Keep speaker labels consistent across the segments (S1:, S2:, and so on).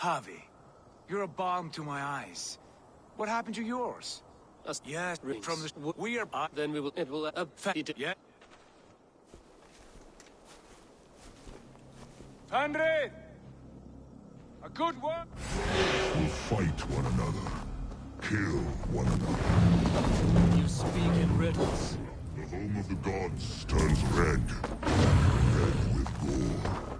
S1: Javi, you're a balm to my eyes. What happened to yours? Yes, from the... We are...
S2: Then we will... It will affect...
S1: Yeah. Andre! A good one!
S3: We'll fight one another. Kill one another.
S2: You speak in riddles.
S3: The home of the gods turns red. Red with gore.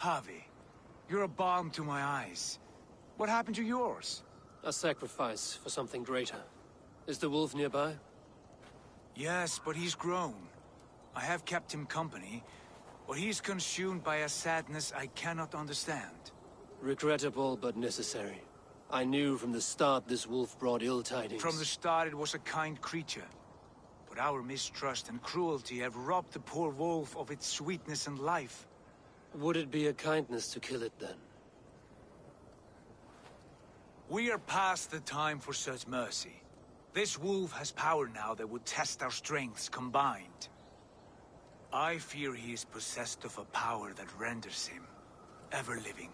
S1: Javi, you're a balm to my eyes. What happened to yours?
S2: A sacrifice for something greater. Is the wolf nearby?
S1: Yes, but he's grown. I have kept him company, but he's consumed by a sadness I cannot understand.
S2: Regrettable, but necessary. I knew from the start this wolf brought ill tidings.
S1: From the start it was a kind creature. But our mistrust and cruelty have robbed the poor wolf of its sweetness and life.
S2: Would it be a kindness to kill it, then?
S1: We are past the time for such mercy. This wolf has power now that would test our strengths combined. I fear he is possessed of a power that renders him ever-living.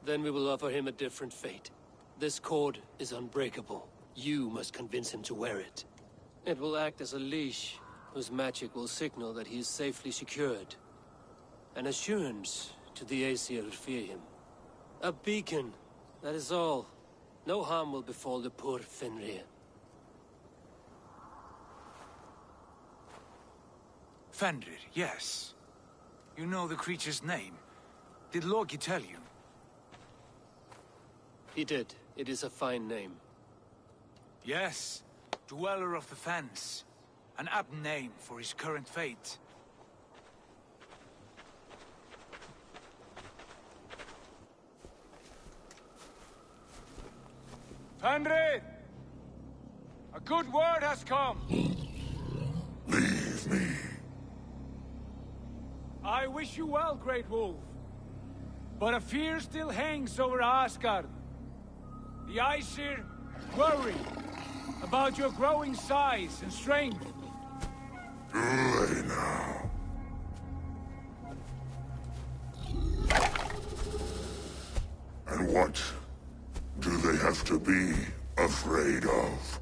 S2: Then we will offer him a different fate. This cord is unbreakable. You must convince him to wear it. It will act as a leash, whose magic will signal that he is safely secured. An assurance to the Aesir who fear him. A beacon, that is all. No harm will befall the poor Fenrir.
S1: Fenrir, yes. You know the creature's name. Did Loki tell you?
S2: He did. It is a fine name.
S1: Yes. Dweller of the Fens. An apt name for his current fate. Fenrir! A good word has come!
S3: Leave me.
S1: I wish you well, Great Wolf. But a fear still hangs over Asgard. The Aesir worry about your growing size and strength.
S3: Do they now? And what do they have to be afraid of?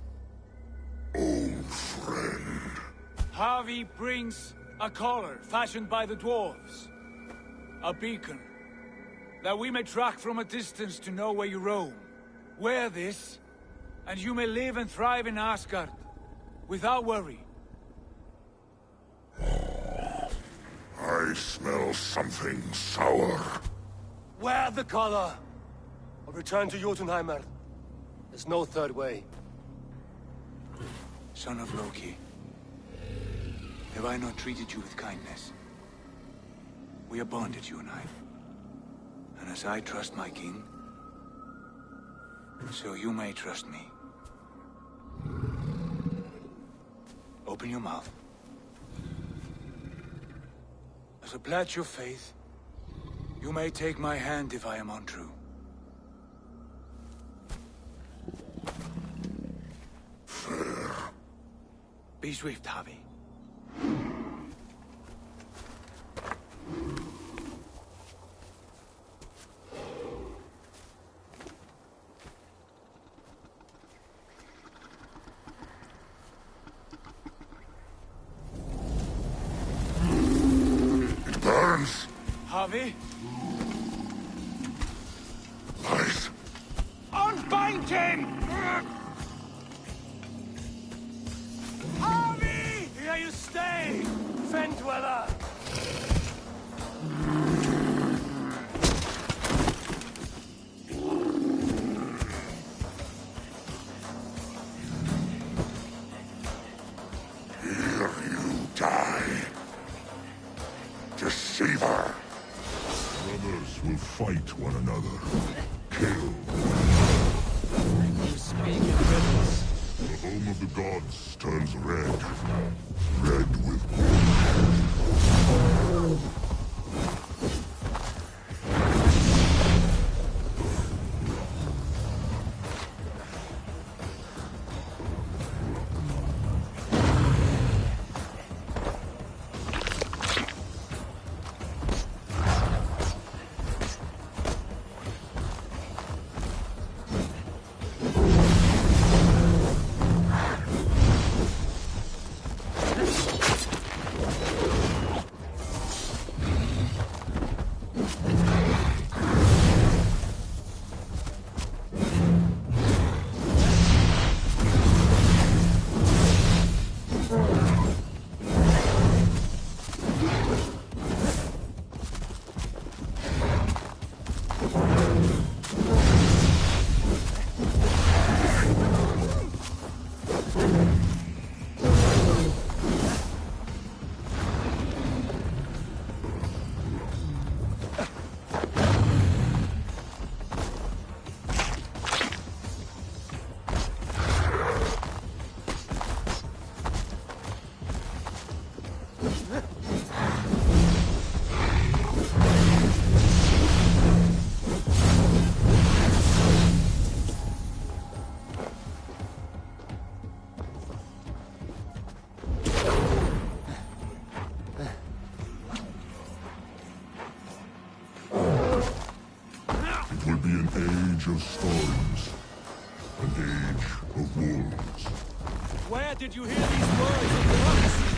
S3: Old friend.
S1: Javi brings a collar fashioned by the dwarves. A beacon. That we may track from a distance to know where you roam. Wear this, and you may live and thrive in Asgard, without worry.
S3: I smell something sour.
S2: Wear the collar! Or return to Jotunheimer. There's no third way.
S1: Son of Loki, have I not treated you with kindness? We are bonded, you and I. And as I trust my king, so you may trust me. Open your mouth. As a pledge of faith, you may take my hand if I am untrue.
S3: Fair.
S1: Be swift, Javi.
S3: It burns.
S1: Javi,
S3: Lies.
S1: unbind him! Javi! Here you stay, Fen Dweller!
S3: Here you die. Deceiver. Brothers will fight one another. Kill.
S2: You speak in riddles.
S3: The home of the gods turns red. Red with blood. It will be an age of storms. An age of wolves.
S1: Where did you hear these words of prophecy?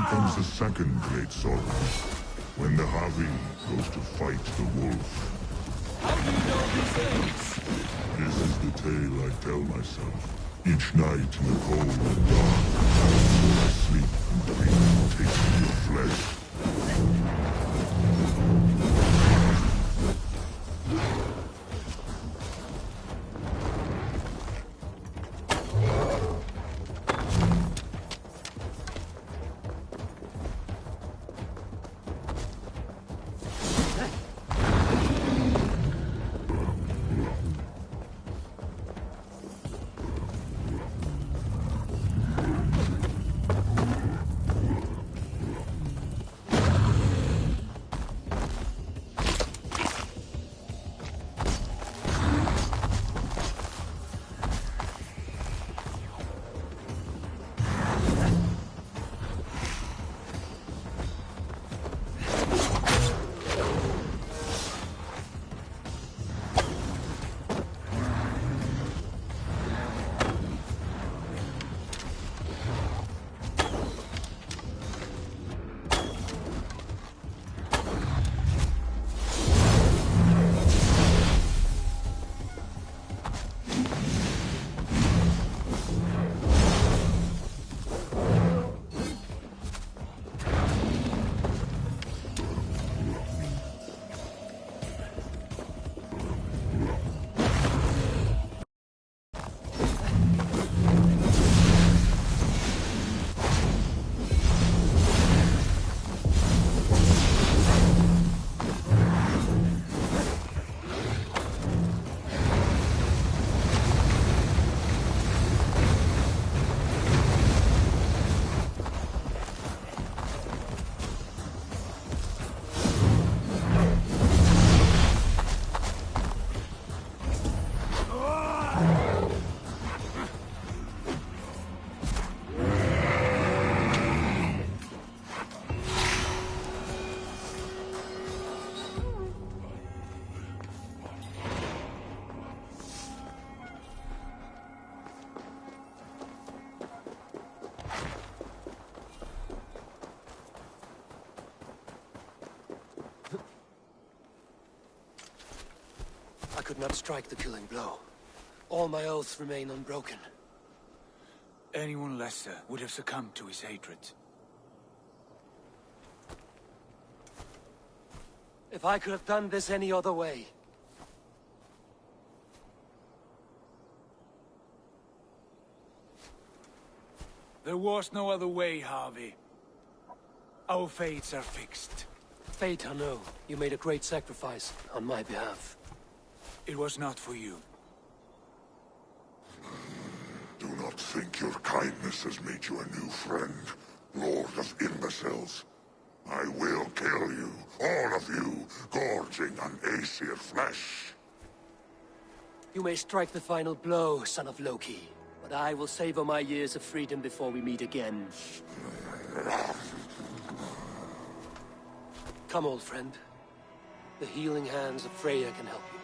S3: Comes the second great sorrow, when the Havi goes to fight the wolf.
S1: How do you know these things?
S3: This is the tale I tell myself. Each night in the cold and dark, I sleep and dream of tasting your flesh.
S2: I could not strike the killing blow. All my oaths remain unbroken.
S1: Anyone lesser would have succumbed to his hatred.
S2: If I could have done this any other way...
S1: There was no other way, Harvey. Our fates are fixed.
S2: Fate, I know. You made a great sacrifice on my behalf.
S1: It was not for you.
S3: Do not think your kindness has made you a new friend, Lord of Imbeciles. I will kill you, all of you, gorging on Aesir flesh.
S2: You may strike the final blow, son of Loki, but I will savor my years of freedom before we meet again. Come, old friend. The healing hands of Freya can help you.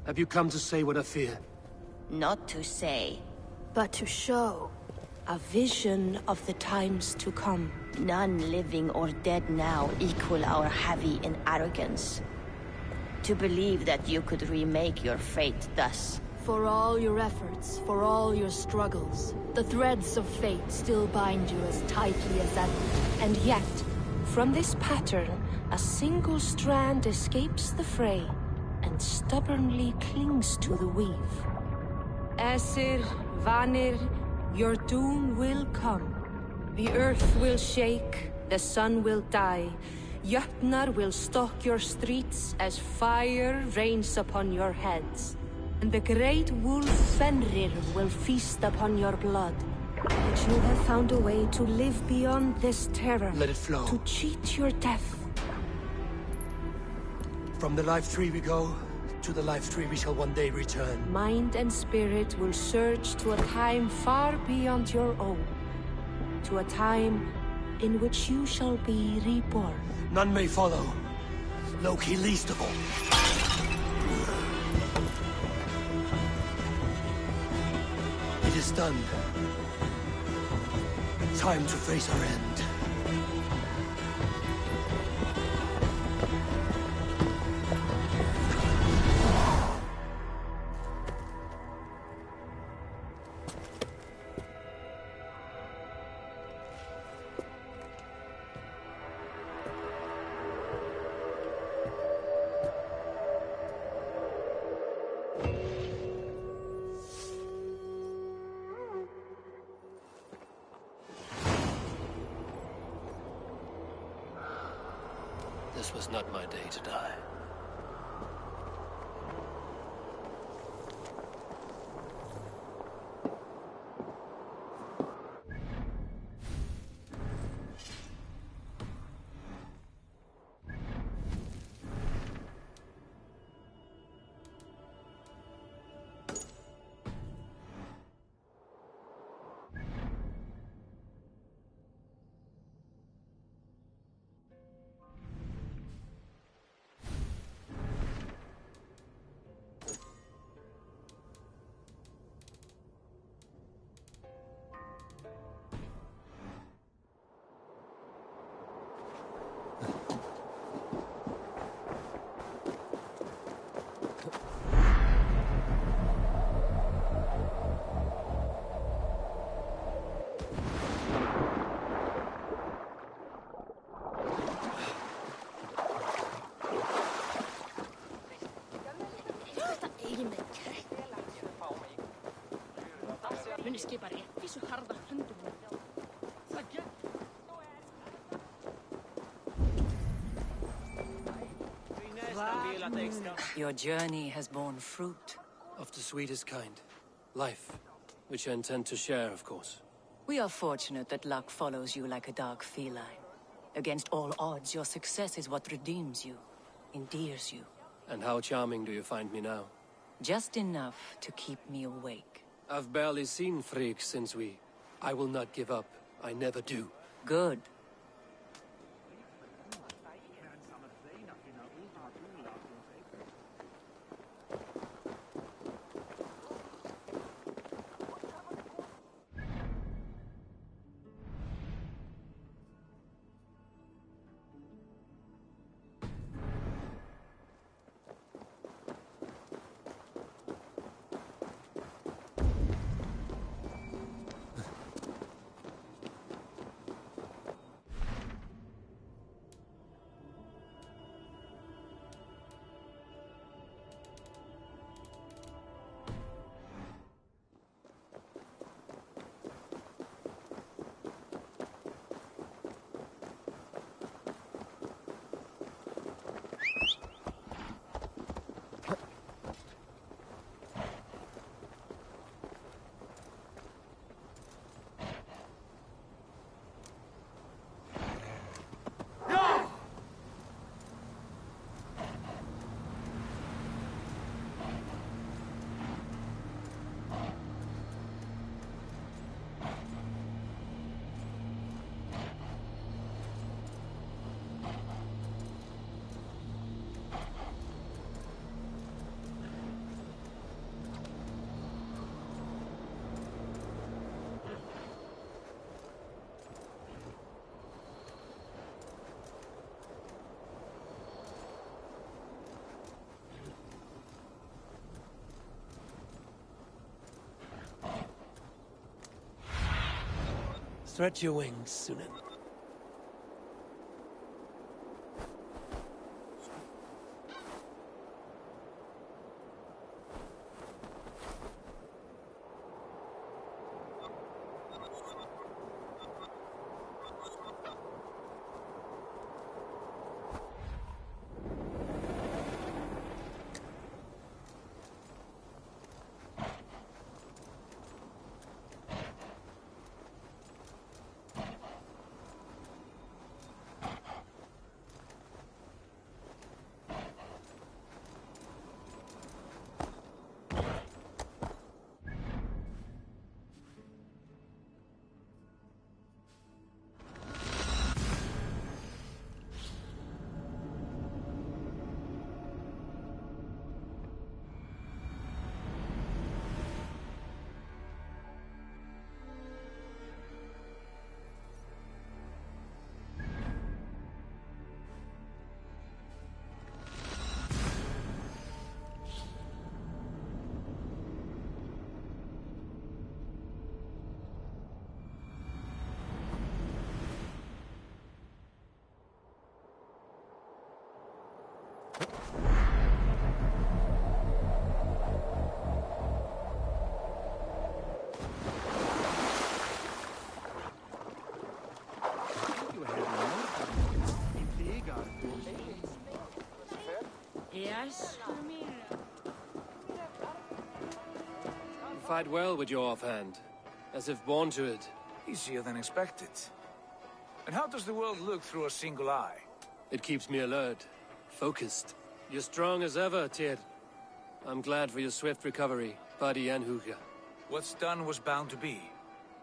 S2: Have you come to say what I fear?
S4: Not to say.
S5: But to show a vision of the times to come.
S4: None living or dead now equal our heavy in arrogance. To believe that you could remake your fate thus.
S5: For all your efforts, for all your struggles, the threads of fate still bind you as tightly as ever. And yet, from this pattern, a single strand escapes the fray and stubbornly clings to the weave. Aesir, Vanir, your doom will come. The earth will shake, the sun will die. Jötnar will stalk your streets as fire rains upon your heads. And the great wolf Fenrir will feast upon your blood. But you have found a way to live beyond this terror.
S2: Let it flow.
S5: To cheat your death.
S2: From the life tree we go, to the life tree we shall one day return.
S5: Mind and spirit will surge to a time far beyond your own. To a time in which you shall be reborn.
S2: None may follow. Loki least of all. It is done. Time to face our end. This was not my day to die.
S6: Your journey has borne fruit.
S2: Of the sweetest kind. Life. Which I intend to share, of course.
S6: We are fortunate that luck follows you like a dark feline. Against all odds, your success is what redeems you, endears you.
S2: And how charming do you find me now?
S6: Just enough to keep me awake.
S2: I've barely seen Frigg since we... I will not give up. I never do.
S6: Good.
S2: Stretch your wings, Sunan.
S4: Yes?
S2: You fight well with your offhand, as if born to it.
S1: Easier than expected. And how does the world look through a single eye?
S2: It keeps me alert, focused. You're strong as ever, Tyr. I'm glad for your swift recovery, body and Huga.
S1: What's done was bound to be.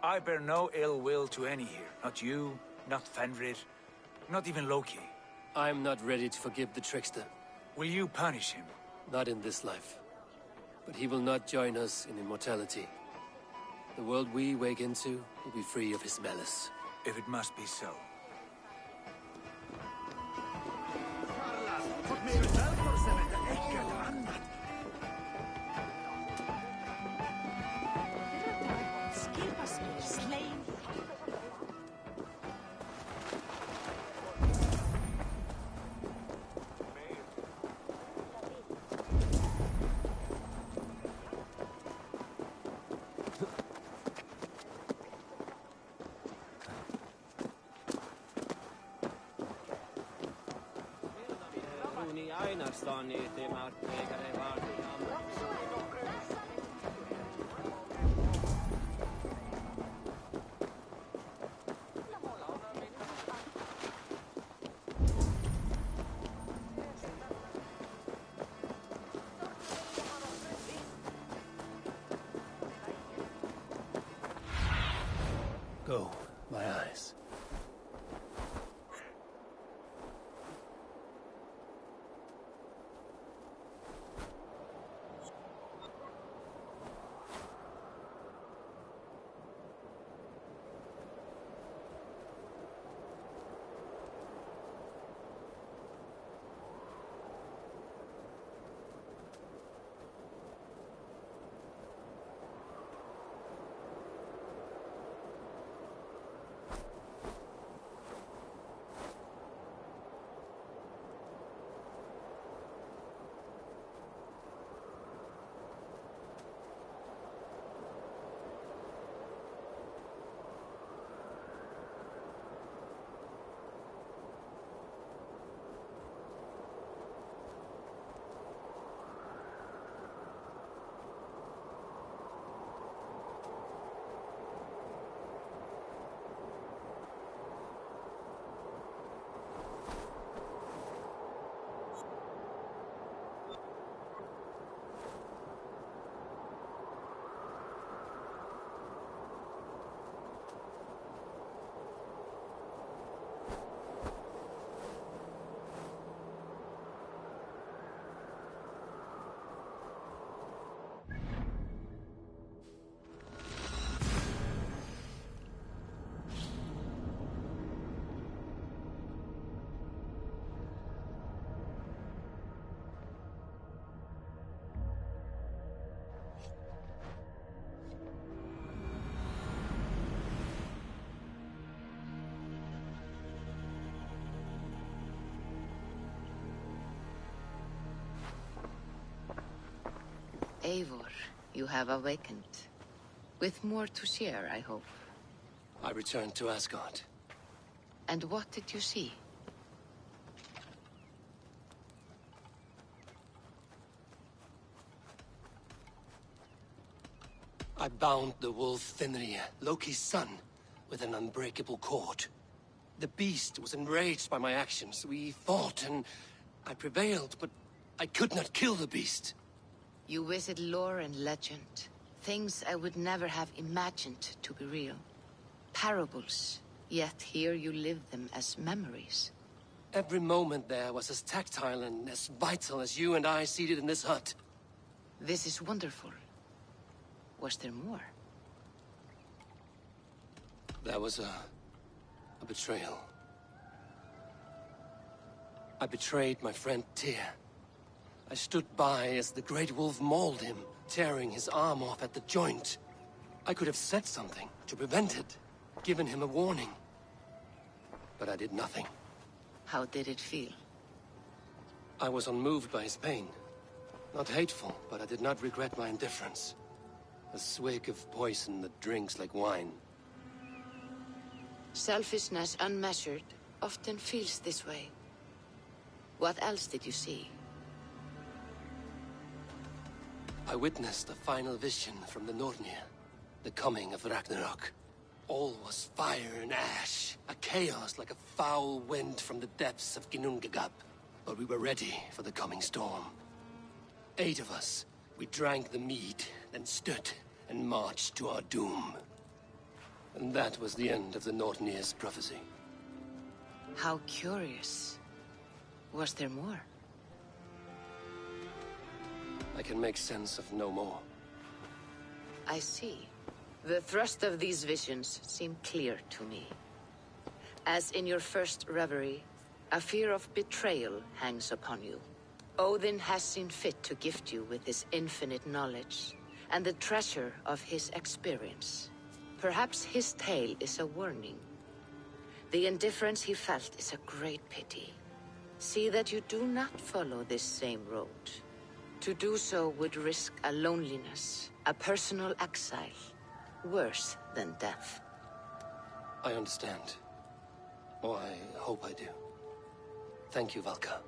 S1: I bear no ill will to any here. Not you, not Fenrir, not even Loki.
S2: I'm not ready to forgive the trickster.
S1: Will you punish him?
S2: Not in this life. But he will not join us in immortality. The world we wake into will be free of his malice.
S1: If it must be so.
S2: Go, my eyes.
S7: Eivor, you have awakened. With more to share, I hope.
S2: I returned to Asgard.
S7: And what did you see?
S2: I bound the wolf Fenrir, Loki's son, with an unbreakable cord. The beast was enraged by my actions. We fought and I prevailed, but I could not kill the beast.
S7: You visit lore and legend. Things I would never have imagined to be real. Parables, yet here you live them as memories.
S2: Every moment there was as tactile and as vital as you and I seated in this hut.
S7: This is wonderful. Was there more?
S2: There was a betrayal. I betrayed my friend Tyr. I stood by as the Great Wolf mauled him, tearing his arm off at the joint. I could have said something to prevent it, given him a warning. But I did nothing.
S7: How did it feel?
S2: I was unmoved by his pain. Not hateful, but I did not regret my indifference. A swig of poison that drinks like wine.
S7: Selfishness unmeasured often feels this way. What else did you see?
S2: I witnessed a final vision from the Nornir. The coming of Ragnarok. All was fire and ash. A chaos like a foul wind from the depths of Ginnungagap. But we were ready for the coming storm. 8 of us. We drank the mead, then stood and marched to our doom. And that was the end of the Nornir's prophecy.
S7: How curious. Was there more?
S2: I can make sense of no more.
S7: I see. The thrust of these visions seem clear to me. As in your first reverie, a fear of betrayal hangs upon you. Odin has seen fit to gift you with his infinite knowledge, and the treasure of his experience. Perhaps his tale is a warning. The indifference he felt is a great pity. See that you do not follow this same road. To do so would risk a loneliness, a personal exile, worse than death.
S2: I understand. Or I hope I do. Thank you, Valka.